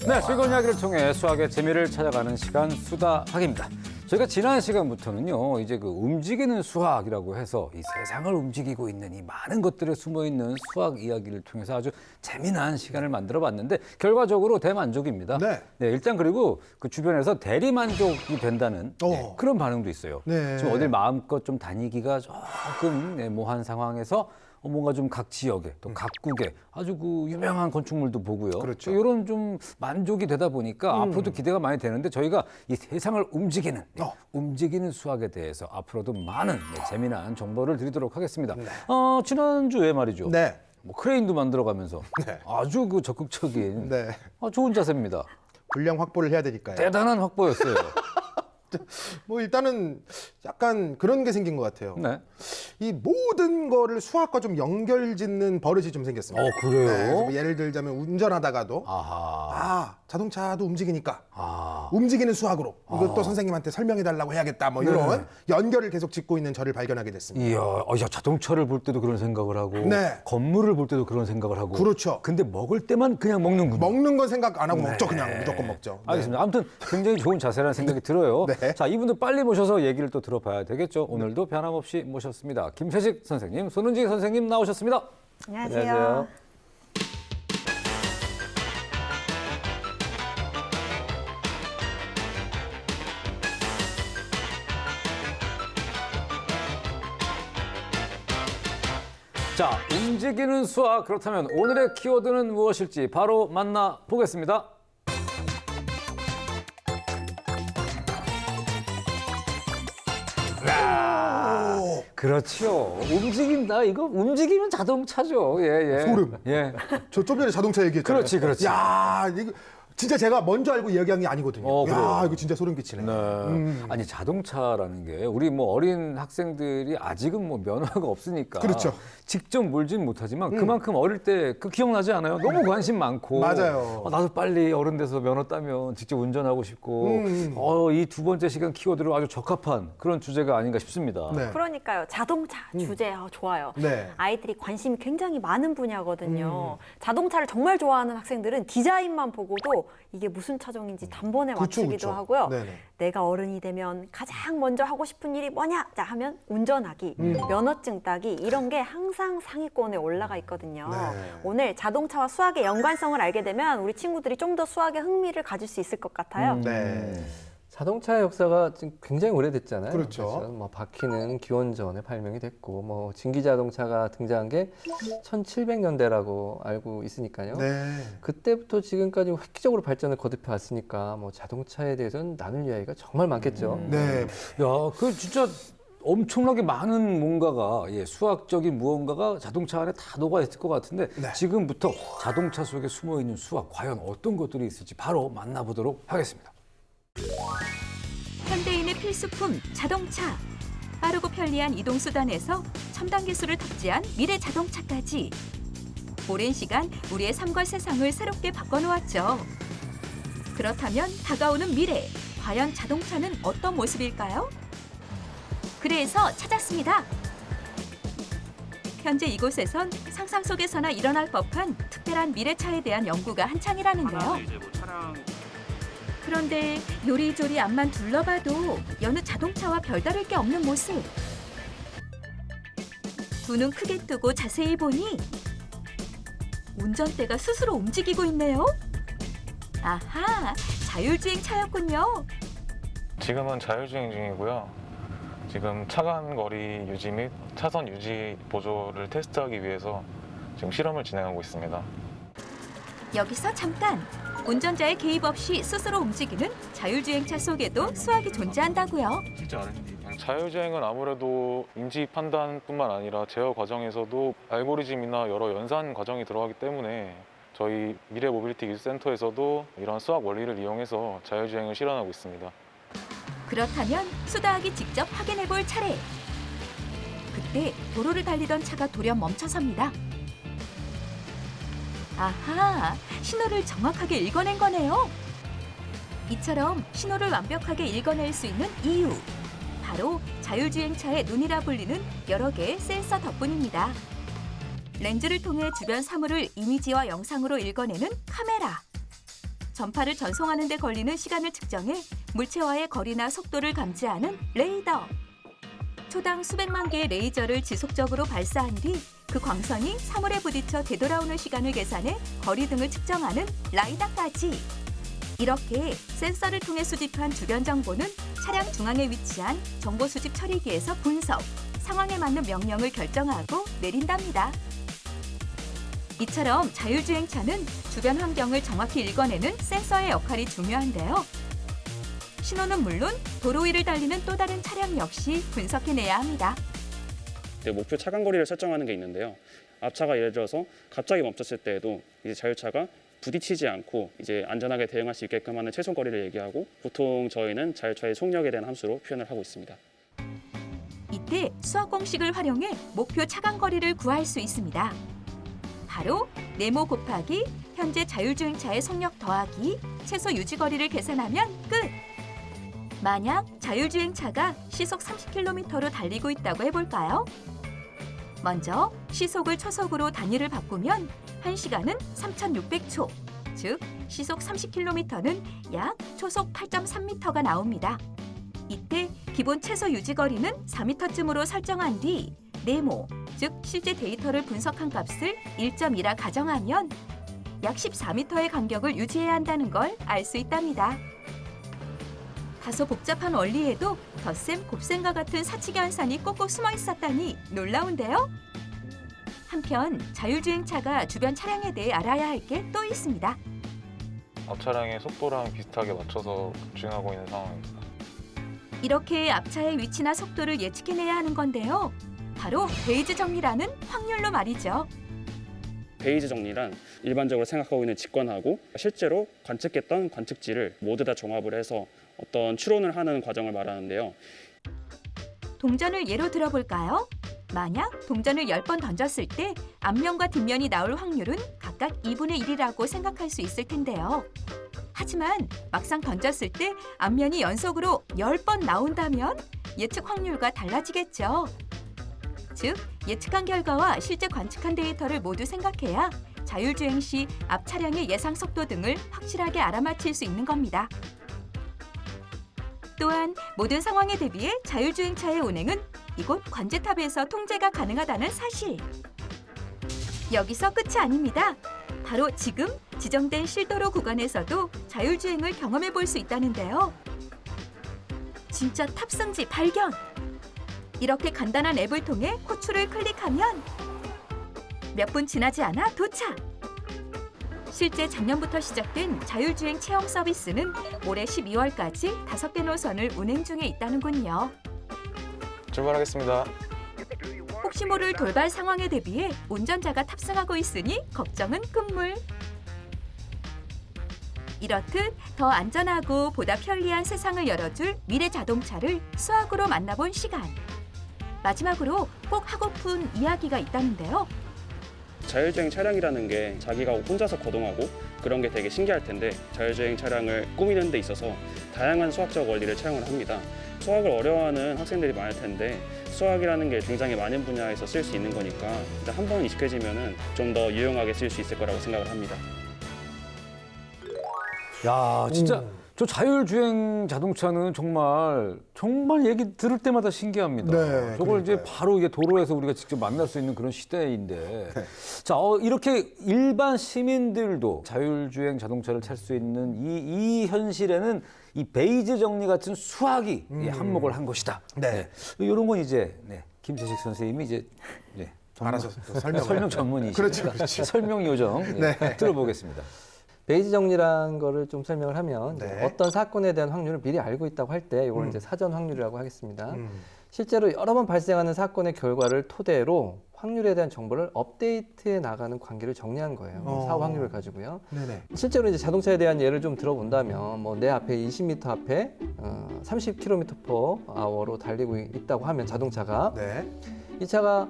네, 즐거운 이야기를 통해 수학의 재미를 찾아가는 시간 수다학입니다. 저희가 지난 시간부터는요, 이제 그 움직이는 수학이라고 해서 이 세상을 움직이고 있는 이 많은 것들에 숨어 있는 수학 이야기를 통해서 아주 재미난 시간을 만들어 봤는데 결과적으로 대만족입니다. 네. 일단 그리고 그 주변에서 대리만족이 된다는 그런 반응도 있어요. 네. 지금 어딜 마음껏 좀 다니기가 조금 모호한 상황에서 뭔가 좀 각 지역에 또 각국에 아주 그 유명한 건축물도 보고요. 그렇죠. 이런 좀 만족이 되다 보니까 앞으로도 기대가 많이 되는데 저희가 이 세상을 움직이는 수학에 대해서 앞으로도 많은 재미난 정보를 드리도록 하겠습니다. 지난주에 말이죠. 네. 뭐 크레인도 만들어가면서 네. 아주 그 적극적인 네. 좋은 자세입니다. 분량 확보를 해야 되니까요. 대단한 확보였어요. 뭐 일단은 약간 그런 게 생긴 것 같아요. 네. 이 모든 거를 수학과 좀 연결짓는 버릇이 좀 생겼습니다. 그래요? 그래서 뭐 예를 들자면 운전하다가도 아하. 자동차도 움직이니까 움직이는 수학으로 이것도 선생님한테 설명해달라고 해야겠다. 뭐 이런 연결을 계속 짓고 있는 저를 발견하게 됐습니다. 이야, 자동차를 볼 때도 그런 생각을 하고 네. 건물을 볼 때도 그런 생각을 하고 그렇죠. 근데 먹을 때만 그냥 먹는군요. 먹는 건 생각 안 하고 먹죠. 그냥 무조건 먹죠. 네. 알겠습니다. 아무튼 굉장히 좋은 자세라는 생각이 들어요. 네. 자, 이분들 빨리 모셔서 얘기를 또 들어봐야 되겠죠. 오늘도 변함없이 모셨습니다. 김세식 선생님, 손은지 선생님 나오셨습니다. 안녕하세요. 자, 움직이는 수학. 그렇다면 오늘의 키워드는 무엇일지 바로 만나보겠습니다. 그렇죠. 움직인다. 이거 움직이면 자동차죠. 예. 소름. 예. 저 좀 전에 자동차 얘기했잖아요. 그렇지. 야, 이거 진짜 제가 먼저 알고 얘기한 게 아니거든요. 그래요. 야, 이거 진짜 소름 끼치네. 아니 자동차라는 게 우리 뭐 어린 학생들이 아직은 뭐 면허가 없으니까 그렇죠. 직접 몰진 못하지만 그만큼 어릴 때 그 기억나지 않아요? 너무 관심 많고 맞아요. 나도 빨리 어른 돼서 면허 따면 직접 운전하고 싶고 이 두 번째 시간 키워드로 아주 적합한 그런 주제가 아닌가 싶습니다. 네. 그러니까요. 자동차 주제 좋아요. 네. 아이들이 관심이 굉장히 많은 분야거든요. 자동차를 정말 좋아하는 학생들은 디자인만 보고도 이게 무슨 차종인지 단번에 맞추기도 그쵸. 하고요. 네네. 내가 어른이 되면 가장 먼저 하고 싶은 일이 뭐냐? 자 하면 운전하기, 면허증 따기 이런 게 항상 상위권에 올라가 있거든요. 네. 오늘 자동차와 수학의 연관성을 알게 되면 우리 친구들이 좀 더 수학에 흥미를 가질 수 있을 것 같아요. 네. 자동차의 역사가 지금 굉장히 오래됐잖아요. 그렇죠. 뭐 바퀴는 기원전에 발명이 됐고, 뭐 진기 자동차가 등장한 게 1700년대라고 알고 있으니까요. 네. 그때부터 지금까지 획기적으로 발전을 거듭해 왔으니까 뭐 자동차에 대해서는 나눌 이야기가 정말 많겠죠. 네. 야, 그 진짜 엄청나게 많은 뭔가가 수학적인 무언가가 자동차 안에 다 녹아 있을 것 같은데 지금부터 자동차 속에 숨어 있는 수학 과연 어떤 것들이 있을지 바로 만나보도록 하겠습니다. 현대인의 필수품 자동차. 빠르고 편리한 이동수단에서 첨단 기술을 탑재한 미래 자동차까지. 오랜 시간 우리의 삶과 세상을 새롭게 바꿔놓았죠. 그렇다면 다가오는 미래, 과연 자동차는 어떤 모습일까요? 그래서 찾았습니다. 현재 이곳에선 상상 속에서나 일어날 법한 특별한 미래차에 대한 연구가 한창이라는데요. 그런데 요리조리 앞만 둘러봐도 여느 자동차와 별다를 게 없는 모습. 두 눈 크게 뜨고 자세히 보니 운전대가 스스로 움직이고 있네요. 아하, 자율주행 차였군요. 지금은 자율주행 중이고요. 지금 차간 거리 유지 및 차선 유지 보조를 테스트하기 위해서 지금 실험을 진행하고 있습니다. 여기서 잠깐! 운전자의 개입 없이 스스로 움직이는 자율주행차 속에도 수학이 존재한다고요. 자율주행은 아무래도 인지 판단뿐만 아니라 제어 과정에서도 알고리즘이나 여러 연산 과정이 들어가기 때문에 저희 미래 모빌리티 기술센터에서도 이런 수학 원리를 이용해서 자율주행을 실현하고 있습니다. 그렇다면 수다학이 직접 확인해 볼 차례. 그때 도로를 달리던 차가 돌연 멈춰섭니다. 아하, 신호를 정확하게 읽어낸 거네요. 이처럼 신호를 완벽하게 읽어낼 수 있는 이유. 바로 자율주행차의 눈이라 불리는 여러 개의 센서 덕분입니다. 렌즈를 통해 주변 사물을 이미지와 영상으로 읽어내는 카메라. 전파를 전송하는 데 걸리는 시간을 측정해 물체와의 거리나 속도를 감지하는 레이더. 초당 수백만 개의 레이저를 지속적으로 발사한 뒤 그 광선이 사물에 부딪혀 되돌아오는 시간을 계산해 거리 등을 측정하는 라이다까지. 이렇게 센서를 통해 수집한 주변 정보는 차량 중앙에 위치한 정보 수집 처리기에서 분석, 상황에 맞는 명령을 결정하고 내린답니다. 이처럼 자율주행차는 주변 환경을 정확히 읽어내는 센서의 역할이 중요한데요. 신호는 물론 도로 위를 달리는 또 다른 차량 역시 분석해내야 합니다. 목표 차간 거리를 설정하는 게 있는데요. 앞차가 예를 들어서 갑자기 멈췄을 때에도 이제 자율차가 부딪히지 않고 이제 안전하게 대응할 수 있게끔 하는 최소 거리를 얘기하고, 보통 저희는 자율차의 속력에 대한 함수로 표현을 하고 있습니다. 이때 수학 공식을 활용해 목표 차간 거리를 구할 수 있습니다. 바로 네모 곱하기 현재 자율주행차의 속력 더하기 최소 유지 거리를 계산하면 끝! 만약 자율주행차가 시속 30km로 달리고 있다고 해볼까요? 먼저 시속을 초속으로 단위를 바꾸면 1시간은 3,600초, 즉 시속 30km는 약 초속 8.3m가 나옵니다. 이때 기본 최소 유지 거리는 4m쯤으로 설정한 뒤 네모, 즉 실제 데이터를 분석한 값을 1.2라 가정하면 약 14m의 간격을 유지해야 한다는 걸 알 수 있답니다. 다소 복잡한 원리에도 덧셈, 곱셈과 같은 사칙 연산이 꼭꼭 숨어 있었다니 놀라운데요? 한편 자율주행차가 주변 차량에 대해 알아야 할 게 또 있습니다. 앞 차량의 속도랑 비슷하게 맞춰서 주행하고 있는 상황입니다. 이렇게 앞차의 위치나 속도를 예측해내야 하는 건데요. 바로 베이즈 정리라는 확률로 말이죠. 베이즈 정리란 일반적으로 생각하고 있는 직관하고 실제로 관측했던 관측지를 모두 다 종합을 해서 어떤 추론을 하는 과정을 말하는데요. 동전을 예로 들어볼까요? 만약 동전을 10번 던졌을 때 앞면과 뒷면이 나올 확률은 각각 2분의 1이라고 생각할 수 있을 텐데요. 하지만 막상 던졌을 때 앞면이 연속으로 10번 나온다면 예측 확률과 달라지겠죠. 즉, 예측한 결과와 실제 관측한 데이터를 모두 생각해야 자율주행 시 앞 차량의 예상 속도 등을 확실하게 알아맞힐 수 있는 겁니다. 또한 모든 상황에 대비해 자율주행차의 운행은 이곳 관제탑에서 통제가 가능하다는 사실. 여기서 끝이 아닙니다. 바로 지금 지정된 실도로 구간에서도 자율주행을 경험해 볼 수 있다는데요. 진짜 탑승지 발견! 이렇게 간단한 앱을 통해 코추를 클릭하면 몇 분 지나지 않아 도착! 실제 작년부터 시작된 자율주행 체험 서비스는 올해 12월까지 5개 노선을 운행 중에 있다는군요. 출발하겠습니다. 혹시 모를 돌발 상황에 대비해 운전자가 탑승하고 있으니 걱정은 끝물. 이렇듯 더 안전하고 보다 편리한 세상을 열어줄 미래 자동차를 수학으로 만나본 시간. 마지막으로 꼭 하고픈 이야기가 있다는데요. 자율주행 차량이라는 게 자기가 혼자서 거동하고 그런 게 되게 신기할 텐데, 자율주행 차량을 꾸미는 데 있어서 다양한 수학적 원리를 차용을 합니다. 수학을 어려워하는 학생들이 많을 텐데 수학이라는 게 굉장히 많은 분야에서 쓸 수 있는 거니까 한 번 익숙해지면 좀 더 유용하게 쓸 수 있을 거라고 생각을 합니다. 야, 진짜 저 자율주행 자동차는 정말 얘기 들을 때마다 신기합니다. 네, 저걸 이제 그러니까요. 바로 이게 도로에서 우리가 직접 만날 수 있는 그런 시대인데. 자, 이렇게 일반 시민들도 자율주행 자동차를 탈 수 있는 이 현실에는 이 베이즈 정리 같은 수학이 한몫을 한 것이다. 네. 이런 건 이제 김재식 선생님이 이제 알아서 또 설명을. 설명 전문이시니까 그렇죠. 설명 요정 들어보겠습니다. 베이즈 정리라는 거를 좀 설명을 하면 이제 네. 어떤 사건에 대한 확률을 미리 알고 있다고 할 때 이걸 이제 사전 확률이라고 하겠습니다. 음. 실제로 여러 번 발생하는 사건의 결과를 토대로 확률에 대한 정보를 업데이트해 나가는 관계를 정리한 거예요. 사후 확률을 가지고요. 네네. 실제로 이제 자동차에 대한 예를 좀 들어본다면 뭐 내 앞에 20m 앞에 30km/h로 달리고 있다고 하면 자동차가 네. 이 차가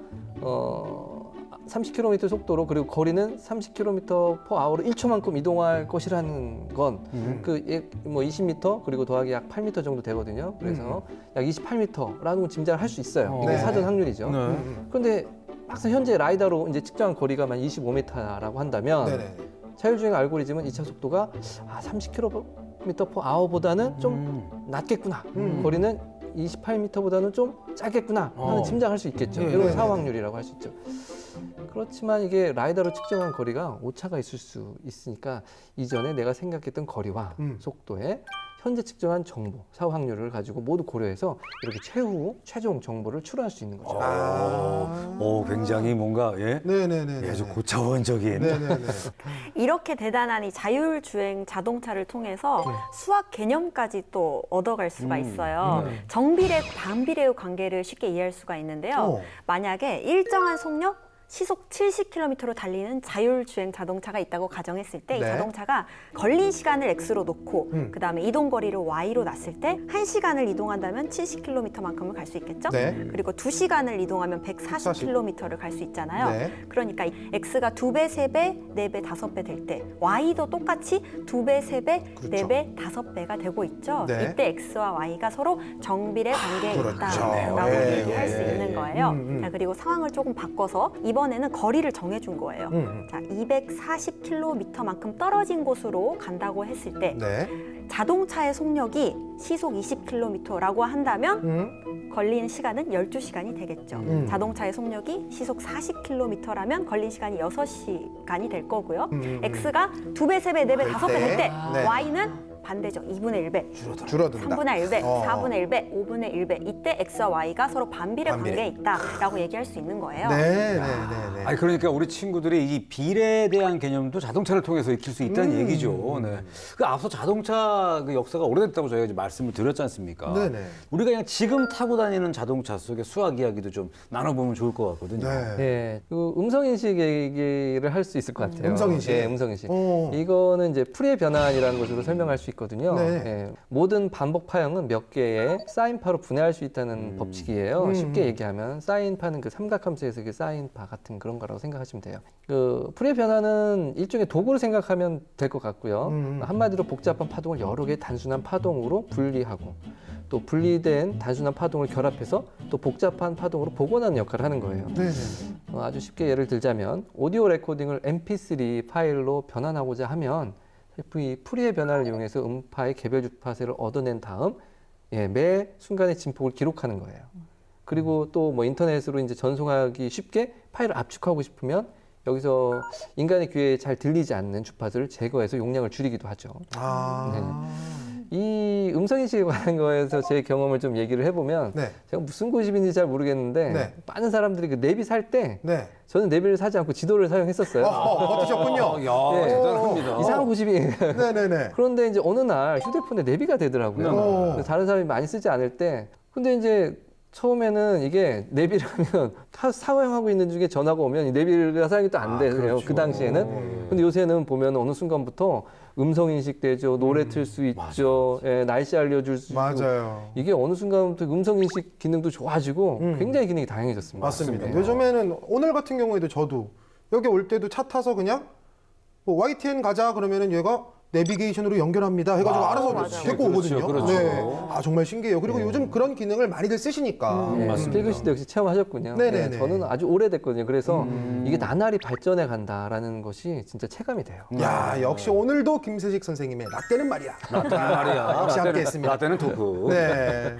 30km 속도로 그리고 거리는 30km/h로 1초만큼 이동할 것이라는 건 뭐 20m 그리고 더하기 약 8m 정도 되거든요. 그래서 약 28m라는 건 짐작을 할 수 있어요. 이게 네. 사전 확률이죠. 그런데 막상 현재 라이다로 이제 측정한 거리가 만 25m라고 한다면 네네. 자율주행 알고리즘은 이차 속도가 30km/h보다는 좀 낮겠구나. 거리는 28m보다는 좀 짧겠구나 하는 짐작할 수 있겠죠. 이런 사후 확률이라고 할 수 있죠. 그렇지만 이게 라이다로 측정한 거리가 오차가 있을 수 있으니까 이전에 내가 생각했던 거리와 속도에 현재 측정한 정보, 사후 확률을 가지고 모두 고려해서 이렇게 최종 정보를 출하할 수 있는 거죠. 오, 굉장히 뭔가 네네네. 아주 고차원적인. 네네네. 이렇게 대단한 이 자율주행 자동차를 통해서 수학 개념까지 또 얻어갈 수가 있어요. 정비례, 반비례의 관계를 쉽게 이해할 수가 있는데요. 만약에 일정한 속력, 시속 70km로 달리는 자율주행 자동차가 있다고 가정했을 때 이 네. 자동차가 걸린 시간을 X로 놓고 그다음에 이동 거리를 Y로 놨을 때 1시간을 이동한다면 70km만큼을 갈 수 있겠죠? 네. 그리고 2시간을 이동하면 140km를 갈 수 있잖아요. 네. 그러니까 이 X가 2배, 3배, 4배, 5배 될 때 Y도 똑같이 2배, 3배, 그렇죠. 4배, 5배가 되고 있죠. 네. 이때 X와 Y가 서로 정비례 관계에 그렇죠. 있다라고 네, 얘기할 수 네, 있는 네. 거예요. 자, 그리고 상황을 조금 바꿔서 이번에는 거리를 정해준 거예요. 자, 240km만큼 떨어진 곳으로 간다고 했을 때 네. 자동차의 속력이 시속 20km라고 한다면 걸리는 시간은 12시간이 되겠죠. 자동차의 속력이 시속 40km라면 걸린 시간이 6시간이 될 거고요. X가 2배, 3배, 4배, 5배 될 때 네. Y는 반대죠. 2분의 1배, 줄어든다. 3분의 1배, 어. 4분의 1배, 5분의 1배. 이때 X와 Y가 서로 반비례 반비례. 관계에 있다라고 얘기할 수 있는 거예요. 네네네. 아니 그러니까 우리 친구들이 이 비례에 대한 개념도 자동차를 통해서 익힐 수 있다는 얘기죠. 네. 그 앞서 자동차 그 역사가 오래됐다고 저희가 이제 말씀을 드렸지 않습니까? 네네. 우리가 그냥 지금 타고 다니는 자동차 속의 수학 이야기도 좀 나눠보면 좋을 것 같거든요. 네. 예, 그 음성인식 얘기를 할 수 있을 것 같아요. 음성인식. 예, 음성인식. 오. 이거는 이제 풀이의 변환이라는 것으로 설명할 수 있거든요. 네. 예, 모든 반복 파형은 몇 개의 사인파로 분해할 수 있다는 법칙이에요. 쉽게 얘기하면 사인파는 그 삼각함수에서 그 사인파 같은 그런 거라고 생각하시면 돼요. 그 풀이의 변환은 일종의 도구를 생각하면 될 것 같고요. 한마디로 복잡한 파동을 여러 개의 단순한 파동으로 분리하고 또 분리된 단순한 파동을 결합해서 또 복잡한 파동으로 복원하는 역할을 하는 거예요. 네네. 아주 쉽게 예를 들자면 오디오 레코딩을 MP3 파일로 변환하고자 하면 이 풀이의 변화를 이용해서 음파의 개별 주파수를 얻어낸 다음 매 순간의 진폭을 기록하는 거예요. 그리고 또 뭐 인터넷으로 이제 전송하기 쉽게 파일을 압축하고 싶으면 여기서 인간의 귀에 잘 들리지 않는 주파수를 제거해서 용량을 줄이기도 하죠. 이 음성인식에 관한 거에서 제 경험을 좀 얘기를 해보면 네. 제가 무슨 고집인지 잘 모르겠는데 네. 많은 사람들이 그 내비 살 때 네. 저는 내비를 사지 않고 지도를 사용했었어요. 버티셨군요. 야, 네. 대단합니다. 이상한 고집이. 네네네. 그런데 이제 어느 날 휴대폰에 내비가 되더라고요. 그래서 다른 사람이 많이 쓰지 않을 때. 근데 이제 처음에는 이게 내비를 하면 사용하고 있는 중에 전화가 오면 이 내비가 사용이 또 안 돼요. 그렇죠. 그 당시에는. 근데 요새는 보면 어느 순간부터 음성 인식되죠. 노래 틀 수 있죠. 예, 날씨 알려줄 수 있고. 맞아요. 이게 어느 순간부터 음성 인식 기능도 좋아지고 굉장히 기능이 다양해졌습니다. 맞습니다. 네. 요즘에는 오늘 같은 경우에도 저도 여기 올 때도 차 타서 그냥 뭐 YTN 가자 그러면은 얘가 내비게이션으로 연결합니다 해가지고 알아서 맞아요. 데리고 오거든요. 그렇죠. 네. 아 정말 신기해요. 그리고 요즘 그런 기능을 많이들 쓰시니까. 필규 씨도 역시 체험하셨군요. 네네네. 네, 저는 아주 오래됐거든요. 그래서 이게 나날이 발전해 간다라는 것이 진짜 체감이 돼요. 야 역시 오늘도 김세식 선생님의 라떼는 말이야. 말이야. 역시 함께했습니다. 라떼는 토크. 네.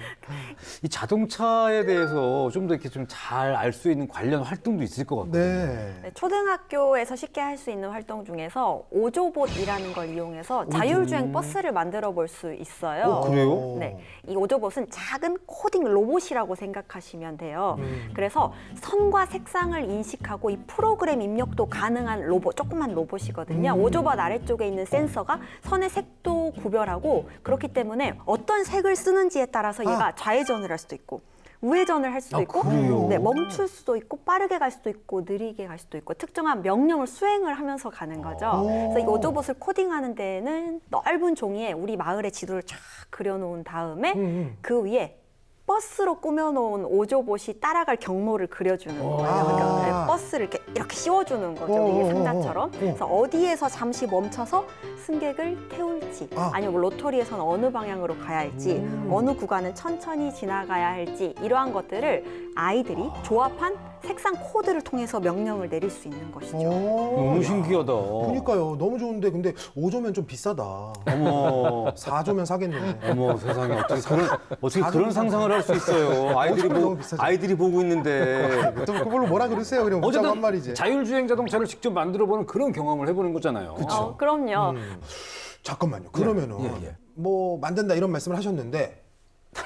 이 자동차에 대해서 좀 더 이렇게 좀 잘 알 수 있는 관련 활동도 있을 것 같거든요. 네. 네, 초등학교에서 쉽게 할 수 있는 활동 중에서 오조봇이라는 걸 이용해서 자율주행 버스를 만들어 볼 수 있어요. 그래요? 네, 이 오조봇은 작은 코딩 로봇이라고 생각하시면 돼요. 그래서 선과 색상을 인식하고 이 프로그램 입력도 가능한 로봇, 조그만 로봇이거든요. 오조봇 아래쪽에 있는 센서가 선의 색도 구별하고 그렇기 때문에 어떤 색을 쓰는지에 따라서 얘가 좌회전을 할 수도 있고 우회전을 할 수도 있고 네, 멈출 수도 있고 빠르게 갈 수도 있고 느리게 갈 수도 있고 특정한 명령을 수행을 하면서 가는 거죠. 그래서 이 오조봇을 코딩하는 데에는 넓은 종이에 우리 마을의 지도를 쫙 그려놓은 다음에 그 위에 버스로 꾸며놓은 오조봇이 따라갈 경로를 그려주는 거예요. 그러니까 네, 버스를 이렇게 씌워주는 거죠. 위에 상자처럼. 그래서 어디에서 잠시 멈춰서 승객을 태울지 아니면 로터리에서는 어느 방향으로 가야 할지 어느 구간은 천천히 지나가야 할지 이러한 것들을 아이들이 조합한 색상 코드를 통해서 명령을 내릴 수 있는 것이죠. 너무 신기하다. 그러니까요. 너무 좋은데 근데 5조면 좀 비싸다. 어머, 4조면 사겠네. 어머 세상에 어떻게 그런 상상을 할 수 있어요? 너무 비싸죠. 아이들이 보고 있는데. 또 그걸로 뭐라 그러세요? 그냥 웃자고 한 말이지. 자율주행 자동차를 직접 만들어보는 그런 경험을 해보는 거잖아요. 그럼요. 잠깐만요. 그러면은 예. 뭐 만든다 이런 말씀을 하셨는데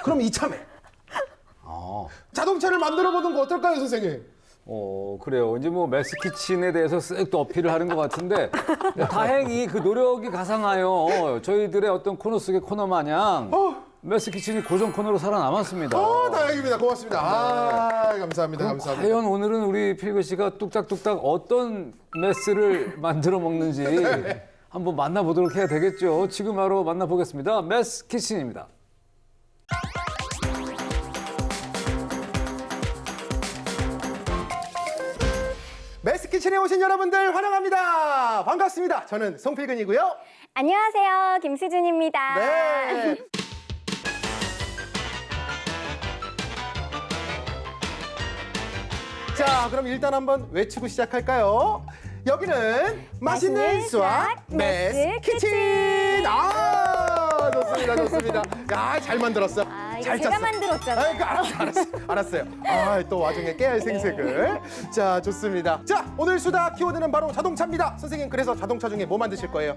그럼 이참에 아. 자동차를 만들어 보는 거 어떨까요, 선생님? 그래요. 이제 뭐 메스키친에 대해서 쓱 또 어필을 하는 것 같은데 다행히 그 노력이 가상하여 저희들의 어떤 코너 속의 코너 마냥 메스키친이 고정 코너로 살아남았습니다. 다행입니다. 고맙습니다. 감사합니다. 그럼 감사합니다. 과연 오늘은 우리 필그 씨가 뚝딱뚝딱 어떤 메스를 만들어 먹는지 한번 만나보도록 해야 되겠죠. 지금 바로 만나보겠습니다. 메스키친입니다. 메스키친에 오신 여러분들 환영합니다. 반갑습니다. 저는 송필근이고요. 안녕하세요. 김수준입니다. 네. 자, 그럼 일단 한번 외치고 시작할까요? 여기는 맛있는 수학 메스키친. 좋습니다, 좋습니다. 야, 잘 만들었어. 이거 잘 제가 짰어. 만들었잖아요. 알았어요. 또 와중에 깨알 생색을. 자, 좋습니다. 자, 오늘 수다 키워드는 바로 자동차입니다. 선생님, 그래서 자동차 중에 뭐 만드실 거예요?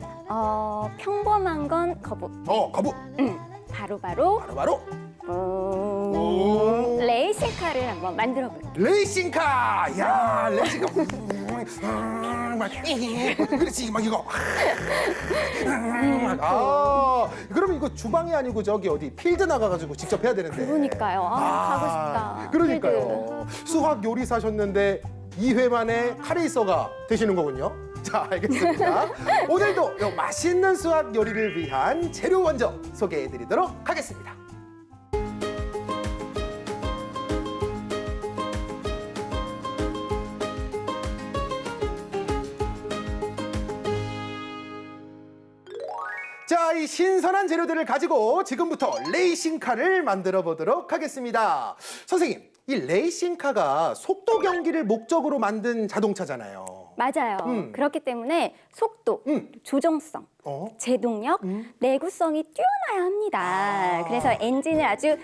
평범한 건 거부. 거부. 바로 레이싱카를 한번 만들어 볼게요. 레이싱카. 야, 레이싱카. 그렇지, 막 이거. 그럼 이거 주방이 아니고 저기 어디 필드 나가가지고 직접 해야 되는데. 그러니까요. 가고 싶다. 그러니까요. 수학 요리사셨는데 2회 만에 카레이서가 되시는 거군요. 자, 알겠습니다. 오늘도 요 맛있는 수학 요리를 위한 재료 먼저 소개해드리도록 하겠습니다. 자, 이 신선한 재료들을 가지고 지금부터 레이싱카를 만들어 보도록 하겠습니다. 선생님, 이 레이싱카가 속도 경기를 목적으로 만든 자동차잖아요. 맞아요. 그렇기 때문에 속도, 조정성, 제동력, 내구성이 뛰어나야 합니다. 그래서 엔진을 아주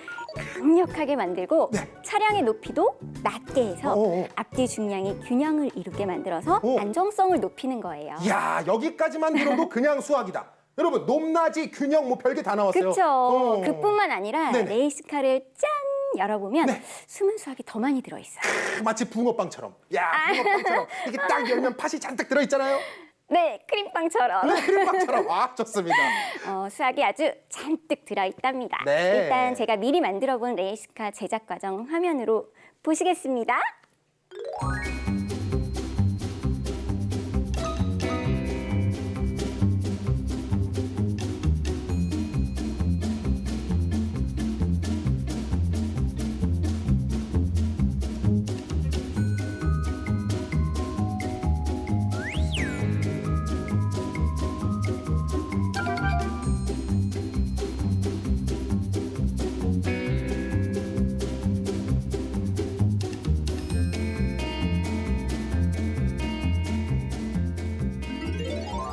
강력하게 만들고 차량의 높이도 낮게 해서 앞뒤 중량이 균형을 이루게 만들어서 안정성을 높이는 거예요. 이야, 여기까지만 들어도 그냥 수학이다. 여러분, 높낮이, 균형 뭐 별게 다 나왔어요. 그렇죠. 그뿐만 아니라 네네. 레이스카를 짠 열어보면 숨은 수학이 더 많이 들어있어요. 마치 붕어빵처럼. 야, 붕어빵처럼. 이게 딱 열면 팥이 잔뜩 들어있잖아요. 네, 크림빵처럼. 네, 크림빵처럼. 좋습니다. 수학이 아주 잔뜩 들어있답니다. 네. 일단 제가 미리 만들어본 레이스카 제작 과정 화면으로 보시겠습니다.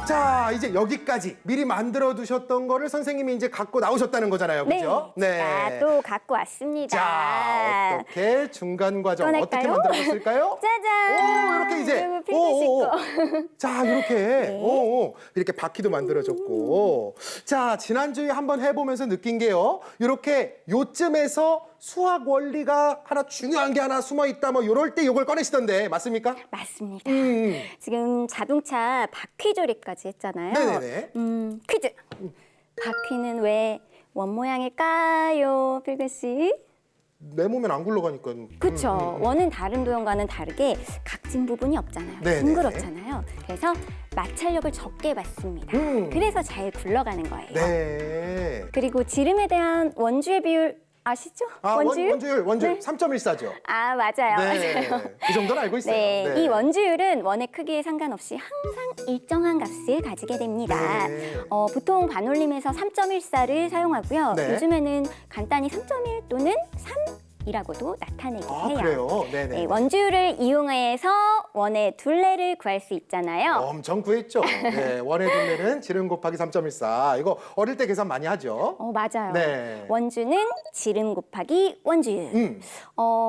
자, 이제 여기까지 미리 만들어 두셨던 거를 선생님이 이제 갖고 나오셨다는 거잖아요. 그죠? 네, 제가 또 갖고 왔습니다. 자, 어떻게 중간 과정 꺼낼까요? 어떻게 만들어봤을까요? 짜잔! 이렇게 이제. 그리고 필드 씻고. 자, 이렇게. 이렇게 바퀴도 만들어졌고. 자, 지난주에 한번 해보면서 느낀 게요. 이렇게 요쯤에서 수학 원리가 하나 중요한 게 하나 숨어 있다. 뭐 이럴 때 이걸 꺼내시던데 맞습니까? 맞습니다. 지금 자동차 바퀴 조립까지 했잖아요. 네네네. 퀴즈. 바퀴는 왜 원 모양일까요, 필근 씨? 내 몸엔 안 굴러가니까. 그렇죠. 원은 다른 도형과는 다르게 각진 부분이 없잖아요. 네네네. 둥그렇잖아요. 그래서 마찰력을 적게 받습니다. 그래서 잘 굴러가는 거예요. 네. 그리고 지름에 대한 원주의 비율 아시죠? 원주율 네. 3.14죠. 아, 맞아요. 네. 맞아요. 그 정도는 알고 있어요. 네, 이 원주율은 원의 크기에 상관없이 항상 일정한 값을 가지게 됩니다. 네. 보통 반올림에서 3.14를 사용하고요. 네. 요즘에는 간단히 3.1 또는 3 원주율이라고도 나타내기도 아, 해요. 그래요? 네네. 네, 원주율을 이용해서 원의 둘레를 구할 수 있잖아요. 엄청 구했죠. 네, 원의 둘레는 지름 곱하기 3.14. 이거 어릴 때 계산 많이 하죠. 맞아요. 네. 원주는 지름 곱하기 원주율.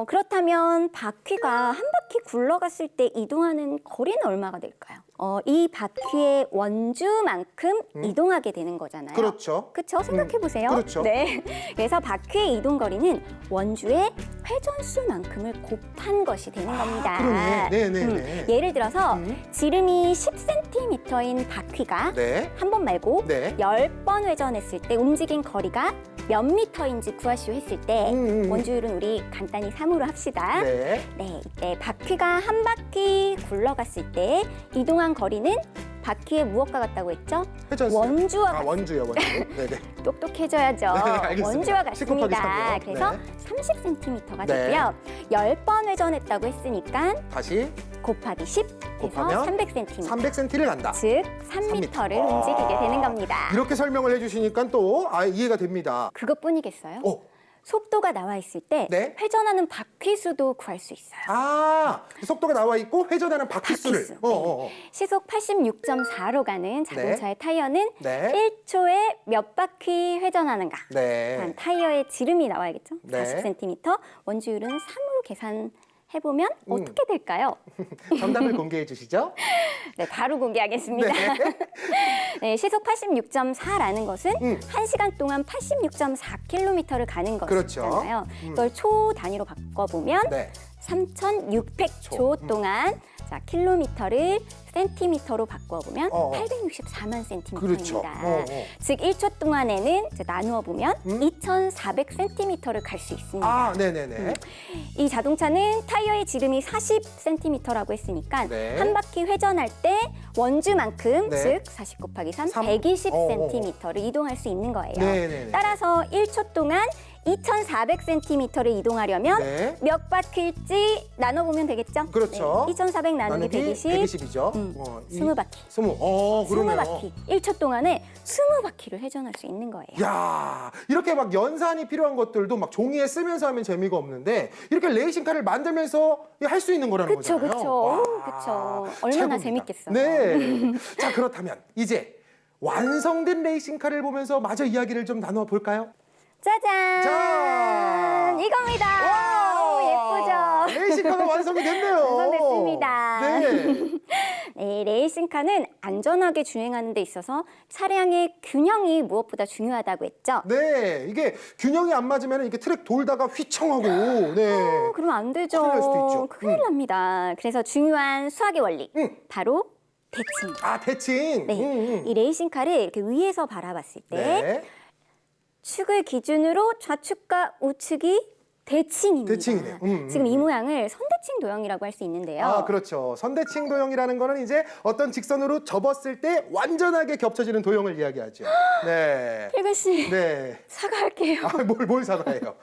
그렇다면 바퀴가 한 바퀴 굴러갔을 때 이동하는 거리는 얼마가 될까요? 이 바퀴의 원주만큼 이동하게 되는 거잖아요. 그렇죠. 그렇죠? 생각해 보세요. 그렇죠. 네. 그래서 바퀴의 이동 거리는 원주의 회전수만큼을 곱한 것이 되는 겁니다. 그러네. 네네네. 예를 들어서 지름이 10cm인 바퀴가 네. 한 번 말고 네. 10번 회전했을 때 움직인 거리가 몇 미터인지 구하시오 했을 때 원주율은 우리 간단히 3으로 합시다. 네. 네, 이때 바퀴가 한 바퀴 굴러갔을 때 이동한 거리는 바퀴에 무엇과 같다고 했죠? 회전수. 원주와 같습니다. 원주요, 원주. 네네. 똑똑해져야죠. 네, 알겠습니다. 원주와 10 곱하기 같습니다. 3이요. 그래서 네. 30cm가 네. 되고요. 10번 회전했다고 했으니까 다시 곱하기 10 해서 곱하면 300cm. 300cm를 간다. 즉 3m를 아. 움직이게 되는 겁니다. 이렇게 설명을 해주시니까 또 이해가 됩니다. 그것뿐이겠어요? 속도가 나와 있을 때 네. 회전하는 바퀴 수도 구할 수 있어요. 속도가 나와 있고 회전하는 바퀴 수를. 바퀴수. 시속 86.4로 가는 자동차의 타이어는 네. 1초에 몇 바퀴 회전하는가? 네. 다음 타이어의 지름이 나와야겠죠? 네. 40cm. 원주율은 3으로 계산해보면 어떻게 될까요? 정답을 공개해 주시죠. 네, 바로 공개하겠습니다. 네, 시속 86.4라는 것은 1시간 동안 86.4km를 가는 그렇죠. 것이잖아요. 이걸 초 단위로 바꿔보면 네. 3,600초 동안 자, 킬로미터를 센티미터로 바꿔보면 864만 센티미터입니다. 그렇죠. 즉 1초 동안에는 이제 나누어 보면 2,400cm를 갈 수 있습니다. 네네네. 이 자동차는 타이어의 지름이 40cm라고 했으니까 네. 한 바퀴 회전할 때 원주만큼 네. 즉 40 곱하기 3, 3. 120cm를 이동할 수 있는 거예요. 네네네. 따라서 1초 동안 2,400cm를 이동하려면 네. 몇 바퀴일지 나눠보면 되겠죠? 그렇죠. 2,400 나누기 120, 120이죠. 20바퀴. 20. 그러네요. 20바퀴. 1초 동안에 20바퀴를 회전할 수 있는 거예요. 야, 이렇게 막 연산이 필요한 것들도 막 종이에 쓰면서 하면 재미가 없는데 이렇게 레이싱카를 만들면서 할 수 있는 거라는 그쵸, 거잖아요. 그쵸. 와, 그쵸. 얼마나 최고입니다. 재밌겠어요. 네. 자, 그렇다면 이제 완성된 레이싱카를 보면서 마저 이야기를 좀 나눠 볼까요? 짜잔! 자! 이겁니다. 오, 예쁘죠? 레이싱카가 완성이 됐네요. 완성됐습니다. 네. 네, 레이싱카는 안전하게 주행하는 데 있어서 차량의 균형이 무엇보다 중요하다고 했죠. 네, 이게 균형이 안 맞으면 이렇게 트랙 돌다가 휘청하고, 네. 그러면 안 되죠. 큰일 날 수도 있죠. 큰일 납니다. 그래서 중요한 수학의 원리, 바로 대칭. 대칭. 네, 이 레이싱카를 이렇게 위에서 바라봤을 때 네. 축을 기준으로 좌측과 우측이 대칭입니다. 대칭이네요. 지금 이 모양을 선대칭 도형이라고 할 수 있는데요. 그렇죠. 선대칭 도형이라는 거는 이제 어떤 직선으로 접었을 때 완전하게 겹쳐지는 도형을 이야기하죠. 네. 필근 씨, 네. 사과할게요. 뭘 사과해요? 뭘?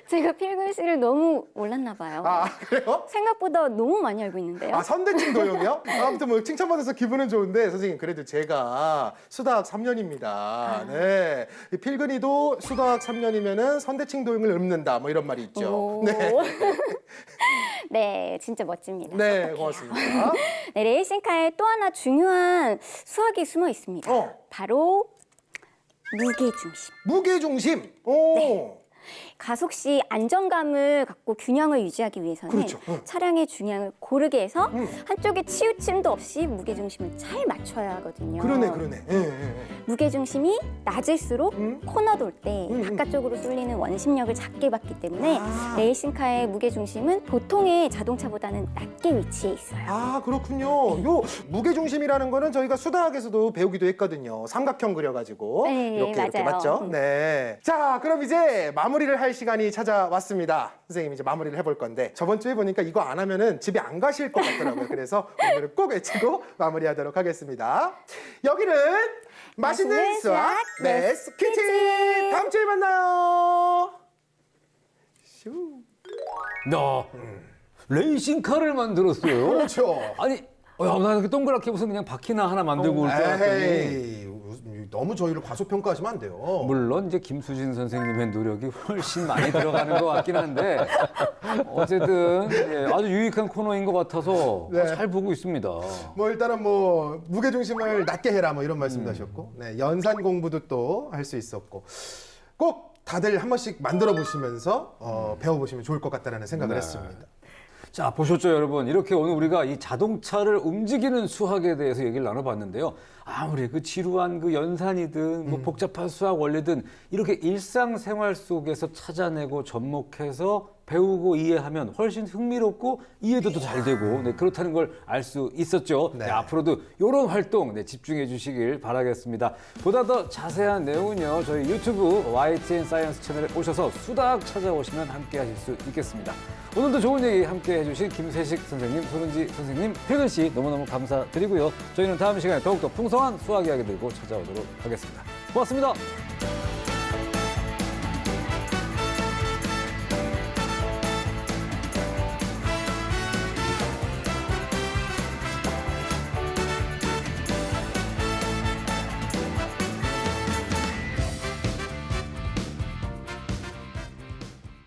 제가 필근 씨를 너무 몰랐나 봐요. 그래요? 생각보다 너무 많이 알고 있는데요. 선대칭 도형이요? 아무튼 뭐 칭찬받아서 기분은 좋은데 선생님 그래도 제가 수다학 3년입니다. 네. 이 필근이도 수다학 3년이면은 선대칭 도형을 읊는다 뭐 이런 말이 있죠. 네. 네, 진짜 멋집니다. 네, 어떡해요. 고맙습니다. 네, 레이싱카에 또 하나 중요한 수학이 숨어 있습니다. 바로 무게중심. 무게중심. 가속 시 안정감을 갖고 균형을 유지하기 위해서는 그렇죠. 차량의 중량을 고르게 해서 한쪽에 치우침도 없이 무게중심을 잘 맞춰야 하거든요. 그러네. 예. 무게중심이 낮을수록 코너 돌 때 바깥쪽으로 쏠리는 원심력을 작게 받기 때문에 레이싱카의 무게중심은 보통의 자동차보다는 낮게 위치해 있어요. 그렇군요. 요 무게중심이라는 거는 저희가 수다학에서도 배우기도 했거든요. 삼각형 그려가지고 네, 이렇게 맞아요. 맞죠? 네. 자, 그럼 이제 마무리를 할 시간이 찾아왔습니다. 선생님 이제 마무리를 해볼 건데 저번 주에 보니까 이거 안 하면은 집에 안 가실 것 같더라고요. 그래서 오늘은 꼭 외치고 마무리하도록 하겠습니다. 여기는 맛있는 수학 메스 키친. 다음 주에 만나요. 슈. 레이싱카를 만들었어요. 그렇죠. 아니, 나 이렇게 동그랗게 무슨 그냥 바퀴나 하나 만들고 올 줄 알았더니. 에이, 너무 저희를 과소평가하시면 안 돼요. 물론 이제 김수진 선생님의 노력이 훨씬 많이 들어가는 것 같긴 한데 어쨌든 예, 아주 유익한 코너인 것 같아서 네. 잘 보고 있습니다. 뭐 일단은 뭐 무게 중심을 낮게 해라 뭐 이런 말씀도 하셨고, 네, 연산 공부도 또 할 수 있었고, 꼭 다들 한 번씩 만들어 보시면서 배워보시면 좋을 것 같다는 생각을 네. 했습니다. 자, 보셨죠, 여러분? 이렇게 오늘 우리가 이 자동차를 움직이는 수학에 대해서 얘기를 나눠봤는데요. 아무리 그 지루한 그 연산이든 뭐 복잡한 수학 원리든 이렇게 일상생활 속에서 찾아내고 접목해서 배우고 이해하면 훨씬 흥미롭고 이해도 더 잘 되고 네, 그렇다는 걸 알 수 있었죠. 네. 네, 앞으로도 이런 활동 네, 집중해 주시길 바라겠습니다. 보다 더 자세한 내용은요. 저희 유튜브 YTN 사이언스 채널에 오셔서 수다학 찾아오시면 함께 하실 수 있겠습니다. 오늘도 좋은 얘기 함께 해주신 김세식 선생님, 손은지 선생님, 필근 씨 너무너무 감사드리고요. 저희는 다음 시간에 더욱더 풍성한 수학 이야기 들고 찾아오도록 하겠습니다. 고맙습니다.